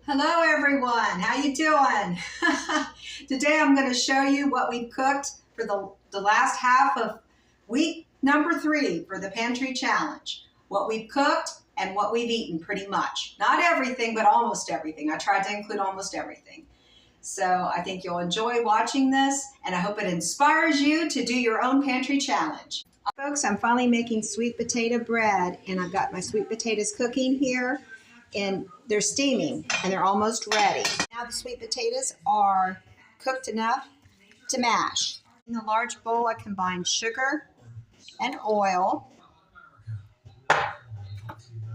Hello everyone, how you doing? Today I'm going to show you what we've cooked for the last half of week number 3 for the Pantry Challenge. What we've cooked and what we've eaten pretty much. Not everything, but almost everything. I tried to include almost everything. So I think you'll enjoy watching this and I hope it inspires you to do your own Pantry Challenge. Folks, I'm finally making sweet potato bread and I've got my sweet potatoes cooking here. And they're steaming and they're almost ready. Now the sweet potatoes are cooked enough to mash. In the large bowl, I combine sugar and oil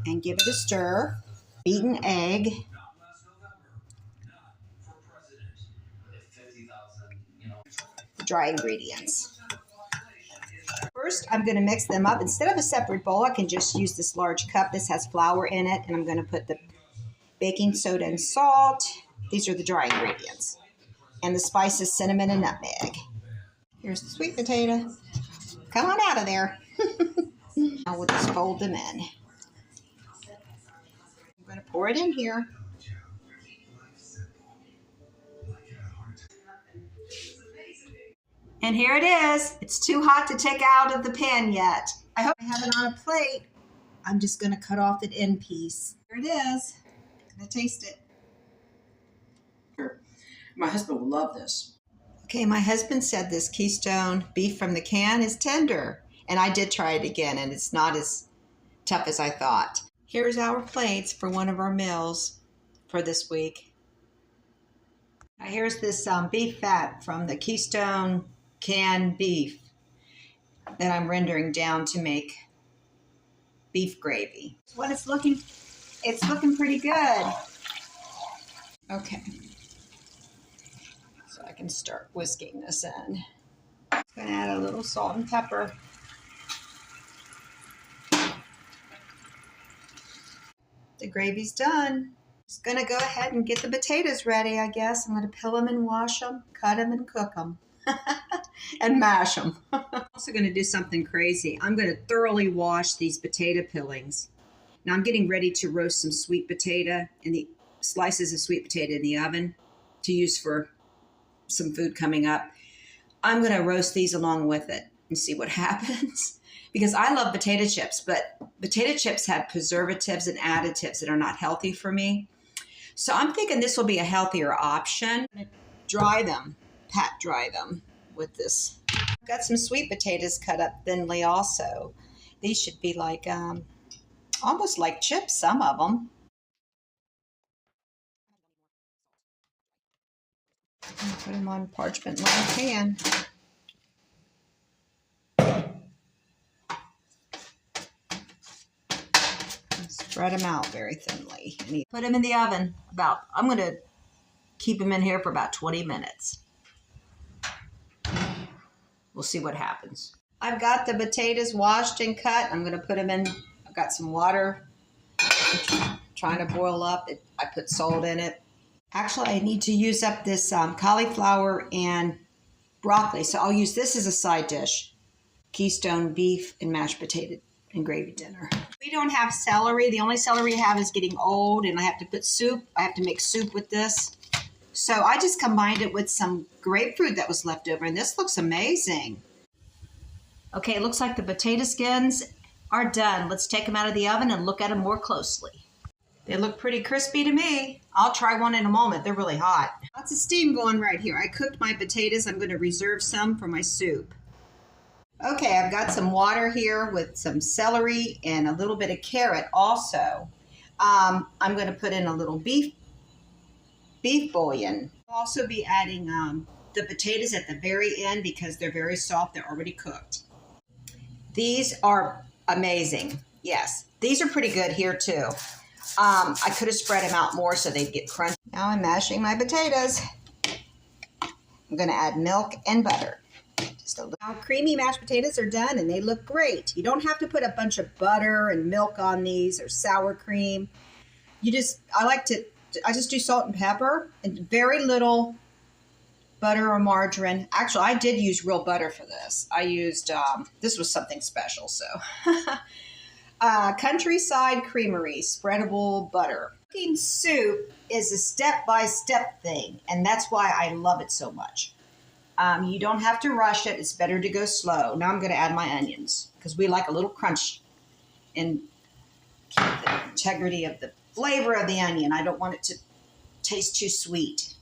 and give it a stir. Beaten egg. Dry ingredients. First, I'm going to mix them up. Instead of a separate bowl, I can just use this large cup. This has flour in it, and I'm going to put the baking soda and salt. These are the dry ingredients. And the spices, cinnamon and nutmeg. Here's the sweet potato. Come on out of there. Now we'll just fold them in. I'm going to pour it in here. And here it is. It's too hot to take out of the pan yet. I hope I have it on a plate. I'm just going to cut off the end piece. Here it is. I'm going to taste it. My husband will love this. Okay, my husband said this Keystone beef from the can is tender. And I did try it again, and it's not as tough as I thought. Here's our plates for one of our meals for this week. Now here's this beef fat from the Keystone canned beef that I'm rendering down to make beef gravy. What it's looking pretty good. Okay. So I can start whisking this in. I'm going to add a little salt and pepper. The gravy's done. Just going to go ahead and get the potatoes ready, I guess. I'm going to peel them and wash them, cut them and cook them. And mash them. I'm also going to do something crazy. I'm going to thoroughly wash these potato peelings. Now I'm getting ready to roast some sweet potato and the slices of sweet potato in the oven to use for some food coming up. I'm going to roast these along with it and see what happens. Because I love potato chips, but potato chips have preservatives and additives that are not healthy for me. So I'm thinking this will be a healthier option. I'm going to dry them, pat dry them with this. I've got some sweet potatoes cut up thinly also. These should be like, almost like chips, some of them. Put them on parchment lined pan. Spread them out very thinly. And put them in the oven I'm going to keep them in here for about 20 minutes. We'll see what happens. I've got the potatoes washed and cut. I'm going to put them in. I've got some water trying to boil up. I put salt in it. Actually, I need to use up this cauliflower and broccoli, so I'll use this as a side dish. Keystone beef and mashed potato and gravy dinner. We don't have celery. The only celery I have is getting old, and I have to put soup. I have to make soup with this. So I just combined it with some grapefruit that was left over, and this looks amazing. Okay, it looks like the potato skins are done. Let's take them out of the oven and look at them more closely. They look pretty crispy to me. I'll try one in a moment. They're really hot. Lots of steam going right here. I cooked my potatoes. I'm going to reserve some for my soup. Okay, I've got some water here with some celery and a little bit of carrot also. I'm going to put in a little beef bouillon. I'll also be adding the potatoes at the very end because they're very soft. They're already cooked. These are amazing. Yes, these are pretty good here too. I could have spread them out more so they'd get crunchy. Now I'm mashing my potatoes. I'm going to add milk and butter. Just a little. Now creamy mashed potatoes are done and they look great. You don't have to put a bunch of butter and milk on these or sour cream. I just do salt and pepper and very little butter or margarine. Actually, I did use real butter for this. I used, this was something special, so. Countryside Creamery spreadable butter. Cooking soup is a step-by-step thing, and that's why I love it so much. You don't have to rush it. It's better to go slow. Now I'm going to add my onions because we like a little crunch and keep the integrity of the flavor of the onion. I don't want it to taste too sweet.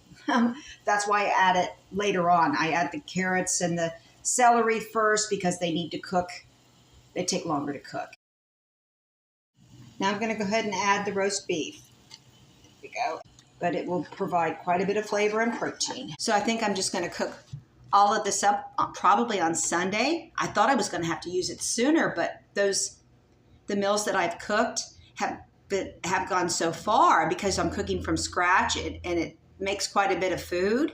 That's why I add it later on. I add the carrots and the celery first because they need to cook. They take longer to cook. Now I'm going to go ahead and add the roast beef. There we go. But it will provide quite a bit of flavor and protein. So I think I'm just going to cook all of this up probably on Sunday. I thought I was going to have to use it sooner, but the meals that I've cooked have gone so far because I'm cooking from scratch and it makes quite a bit of food.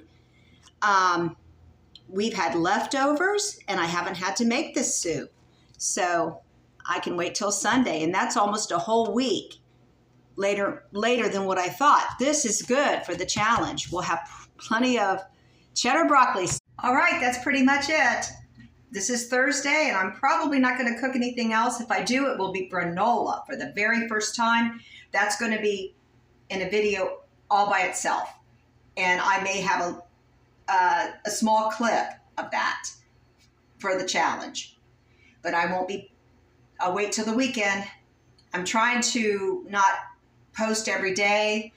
We've had leftovers and I haven't had to make this soup. So I can wait till Sunday, and that's almost a whole week later than what I thought. This is good for the challenge. We'll have plenty of cheddar broccoli. All right, that's pretty much it. This is Thursday, and I'm probably not going to cook anything else. If I do, it will be granola for the very first time. That's going to be in a video all by itself. And I may have a small clip of that for the challenge. But I'll wait till the weekend. I'm trying to not post every day.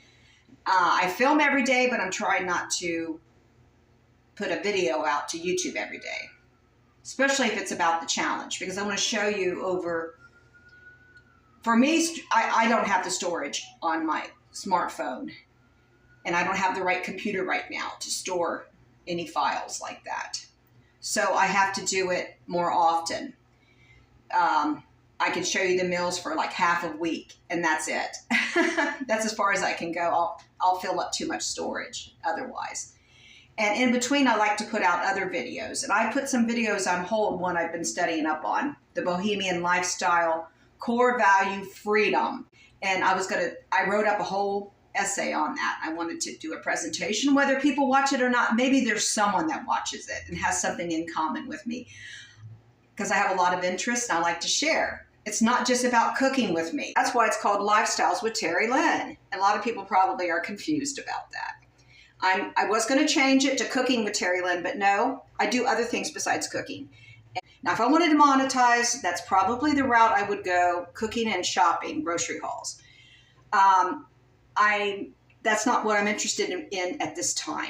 I film every day, but I'm trying not to put a video out to YouTube every day, especially if it's about the challenge, because I want to show you for me, I don't have the storage on my smartphone, and I don't have the right computer right now to store any files like that. So I have to do it more often. I can show you the meals for like half a week, and that's it. That's as far as I can go. I'll fill up too much storage otherwise. And in between, I like to put out other videos. And I put some videos on hold, one I've been studying up on, the Bohemian Lifestyle, Core Value Freedom. And I wrote up a whole essay on that. I wanted to do a presentation, whether people watch it or not. Maybe there's someone that watches it and has something in common with me, because I have a lot of interest and I like to share. It's not just about cooking with me. That's why it's called Lifestyles with Terry Lynn. And a lot of people probably are confused about that. I was going to change it to Cooking with Terry Lynn, but no, I do other things besides cooking. Now, if I wanted to monetize, that's probably the route I would go, cooking and shopping, grocery hauls. That's not what I'm interested in at this time.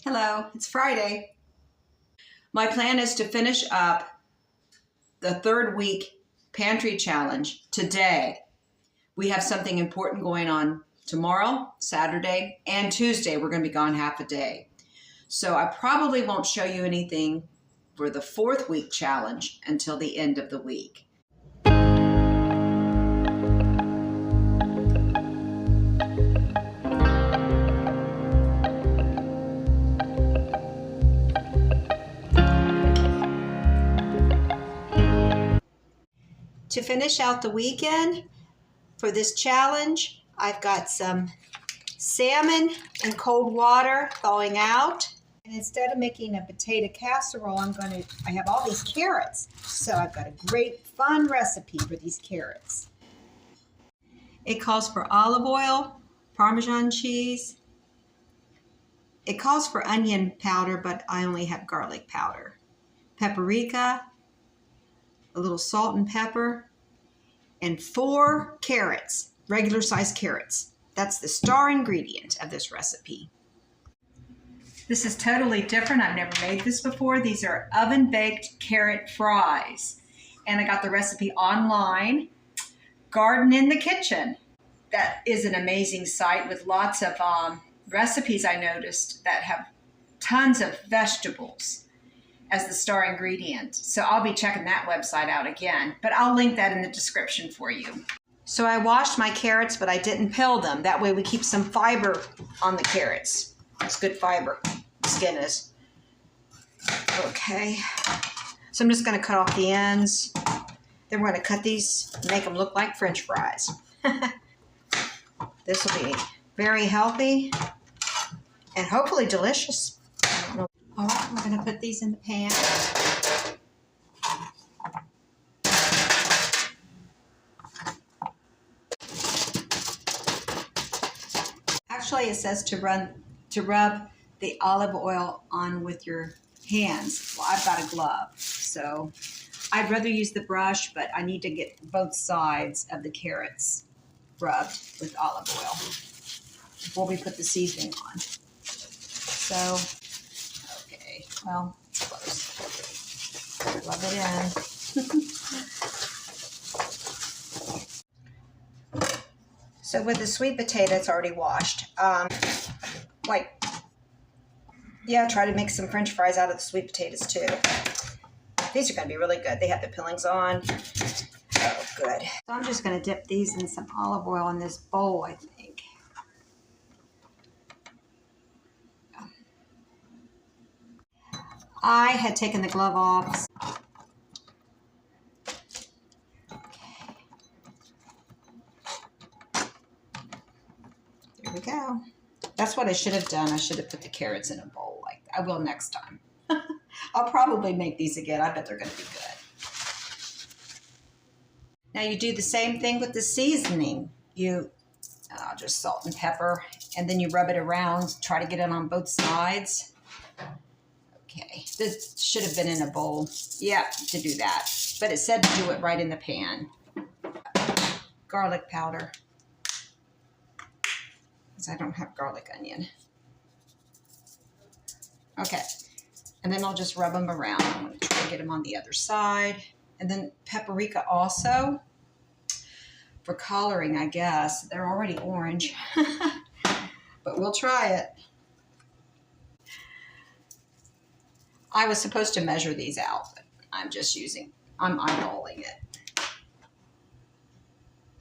Hello, it's Friday. My plan is to finish up the 3rd week pantry challenge today. We have something important going on tomorrow, Saturday, and Tuesday. We're going to be gone half a day. So I probably won't show you anything for the 4th week challenge until the end of the week. To finish out the weekend for this challenge, I've got some salmon in cold water thawing out. And instead of making a potato casserole, I have all these carrots. So I've got a great fun recipe for these carrots. It calls for olive oil, Parmesan cheese. It calls for onion powder, but I only have garlic powder. Paprika, a little salt and pepper, and 4 carrots, regular sized carrots. That's the star ingredient of this recipe. This is totally different. I've never made this before. These are oven baked carrot fries. And I got the recipe online. Garden in the Kitchen. That is an amazing site with lots of recipes I noticed that have tons of vegetables as the star ingredient. So I'll be checking that website out again, but I'll link that in the description for you. So I washed my carrots, but I didn't peel them. That way we keep some fiber on the carrots. It's good fiber. Skin is. Okay. So I'm just going to cut off the ends. Then we're going to cut these, make them look like French fries. This will be very healthy and hopefully delicious. All right, we're going to put these in the pan. Actually, it says to rub the olive oil on with your hands. Well, I've got a glove, so I'd rather use the brush, but I need to get both sides of the carrots rubbed with olive oil before we put the seasoning on. So, okay, well, close. Rub it in. So with the sweet potato, it's already washed. Try to make some French fries out of the sweet potatoes too. These are going to be really good. They have the peelings on. Oh, good. So I'm just going to dip these in some olive oil in this bowl, I think. I had taken the glove off. There we go. That's what I should have done. I should have put the carrots in a bowl. Like I will next time. I'll probably make these again. I bet they're going to be good. Now you do the same thing with the seasoning. You just salt and pepper, and then you rub it around. Try to get it on both sides. Okay, this should have been in a bowl. Yeah, to do that. But it said to do it right in the pan. Garlic powder. Because I don't have garlic onion. Okay, and then I'll just rub them around. I'm going to try to get them on the other side. And then paprika also. For coloring, I guess. They're already orange. But we'll try it. I was supposed to measure these out, but I'm eyeballing it.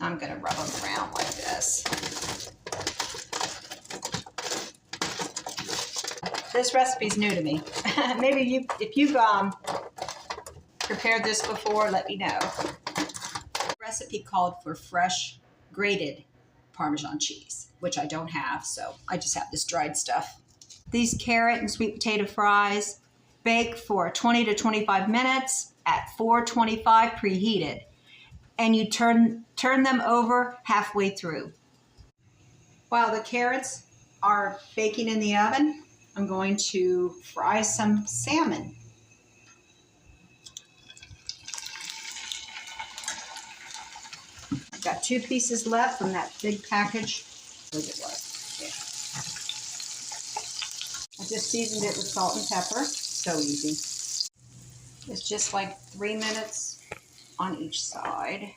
I'm going to rub them around like this. This recipe's new to me. Maybe if you've prepared this before, let me know. The recipe called for fresh grated Parmesan cheese, which I don't have, so I just have this dried stuff. These carrot and sweet potato fries bake for 20 to 25 minutes at 425 preheated, and you turn them over halfway through. While the carrots are baking in the oven, I'm going to fry some salmon. I've got 2 pieces left from that big package. I think it was. Yeah. I just seasoned it with salt and pepper. So easy. It's just like 3 minutes on each side.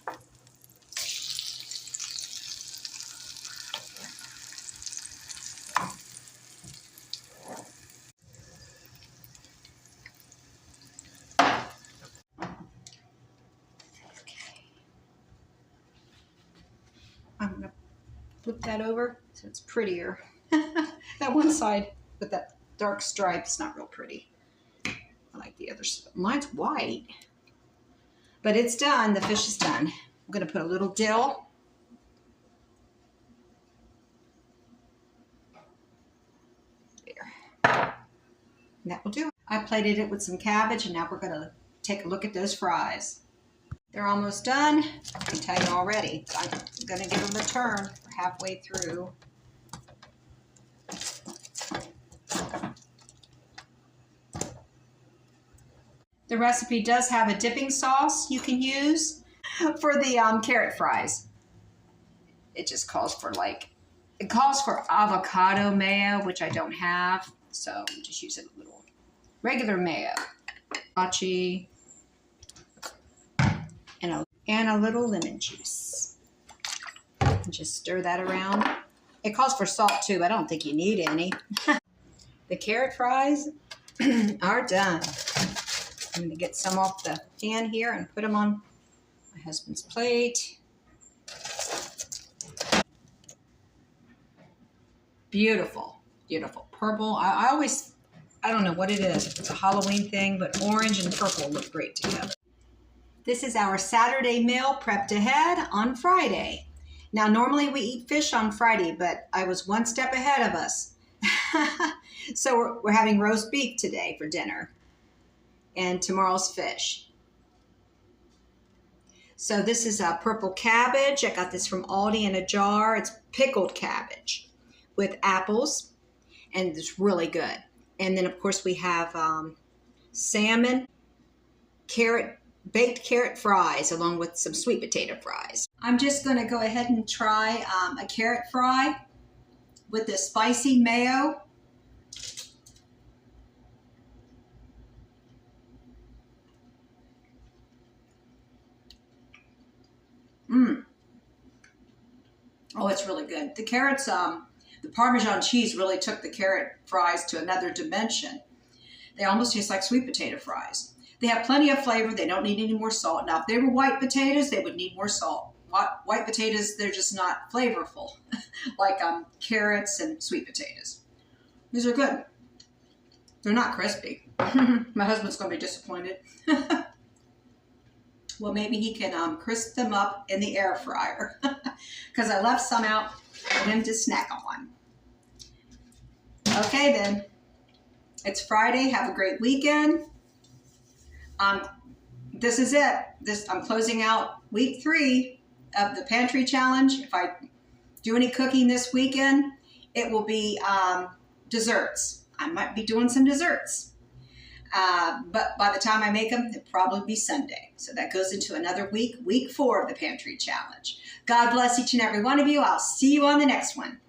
I'm going to flip that over so it's prettier. That one side with that dark stripe is not real pretty. I like the other side. Mine's white. But it's done. The fish is done. I'm going to put a little dill. There. And that will do it. I plated it with some cabbage, and now we're going to take a look at those fries. They're almost done. I can tell you already. I'm going to give them a turn for halfway through. The recipe does have a dipping sauce you can use for the carrot fries. It just calls for avocado mayo, which I don't have. So I'm just using a little regular mayo. Achi. And a little lemon juice. And just stir that around. It calls for salt too. I don't think you need any. The carrot fries are done. I'm going to get some off the pan here and put them on my husband's plate. Beautiful. Beautiful. Purple. I don't know what it is. If it's a Halloween thing, but orange and purple look great together. This is our Saturday meal prepped ahead on Friday. Now, normally we eat fish on Friday, but I was one step ahead of us. So we're having roast beef today for dinner and tomorrow's fish. So this is a purple cabbage. I got this from Aldi in a jar. It's pickled cabbage with apples, and it's really good. And then, of course, we have salmon, baked carrot fries, along with some sweet potato fries. I'm just going to go ahead and try a carrot fry with the spicy mayo. Oh, it's really good. The carrots, the Parmesan cheese really took the carrot fries to another dimension. They almost taste like sweet potato fries. They have plenty of flavor. They don't need any more salt. Now, if they were white potatoes, they would need more salt. White potatoes, they're just not flavorful like carrots and sweet potatoes. These are good. They're not crispy. My husband's going to be disappointed. Well, maybe he can crisp them up in the air fryer because I left some out for him to snack on. Okay, then. It's Friday. Have a great weekend. This is it. I'm closing out week 3 of the Pantry Challenge. If I do any cooking this weekend, it will be desserts. I might be doing some desserts. But by the time I make them, it'll probably be Sunday. So that goes into another week 4 of the Pantry Challenge. God bless each and every one of you. I'll see you on the next one.